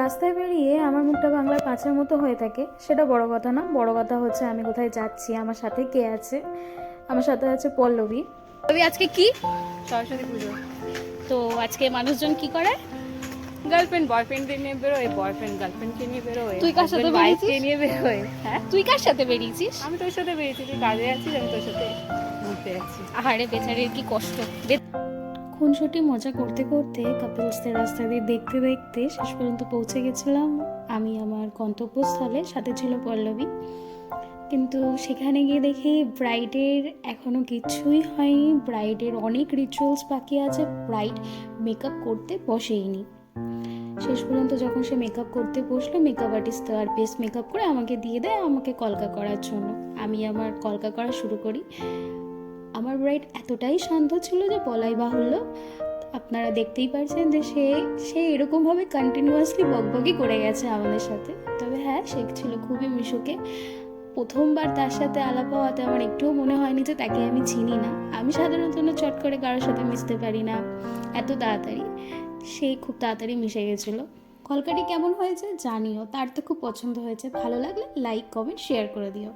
রাস্তায় বেরিয়ে আমার মুখটা বাংলার পাঁচের মতো হয়ে থাকে, সেটা বড় কথা না। বড় কথা হচ্ছে আমি কোথায় যাচ্ছি, আমার সাথে কে আছে। আমার সাথে আছে পল্লবী। তবে আজকে কি? সরস্বতী পুজো। তো আজকে মানুষজন কি করে? গার্লফ্রেন্ড বয়ফ্রেন্ডদের নিয়ে বেরোয়, বয়ফ্রেন্ড গার্লফ্রেন্ডকে নিয়ে বেরোয়, তুই কার সাথে ওয়াইফকে বেরিয়েছিস? নিয়ে বেরোয়। হ্যাঁ, তুই কার সাথে বেরিয়েছিস? আমি তোর সাথে বেরিয়েছি, তুই কাজে আছিস, আমি তোর সাথে ঘুরতে যাচ্ছি। আহারে বেচারির কি কষ্ট। খুনসুটি মজা করতে করতে কাপলসদের রাস্তা দিয়ে দেখতে দেখতে শেষ পর্যন্ত পৌঁছে গেছিলাম আমি আমার গন্তব্যস্থলে। সাথে ছিল পল্লবী। কিন্তু সেখানে গিয়ে দেখি ব্রাইডের এখনও কিছুই হয়নি, ব্রাইডের অনেক রিচুয়ালস বাকি আছে, ব্রাইড মেকআপ করতে বসেইনি। শেষ পর্যন্ত যখন সে মেকআপ করতে বসলো, মেকআপ আর্টিস্ট আর বেস্ট মেকআপ করে আমাকে দিয়ে দেয় আমাকে কলকা করার জন্য। আমি আমার কলকা করা শুরু করি। আমার ব্রাইড এতটাই শান্ত ছিল যে বলাই বাহুল্য। আপনারা দেখতেই পারছেন যে সে এরকমভাবে কন্টিনিউয়াসলি বকবকই করে গেছে আমাদের সাথে। তবে হ্যাঁ, সে ছিল খুবই মিশুকে। প্রথমবার তার সাথে আলাপ হওয়াতে আমার একটুও মনে হয়নি যে তাকে আমি চিনি না। আমি সাধারণত চট করে কারোর সাথে মিশতে পারি না এত তাড়াতাড়ি। সে খুব তাড়াতাড়ি মিশে গেছিলো। কলকাটি কেমন হয়েছে জানিও, তার তো খুব পছন্দ হয়েছে। ভালো লাগলে লাইক কমেন্ট শেয়ার করে দিও।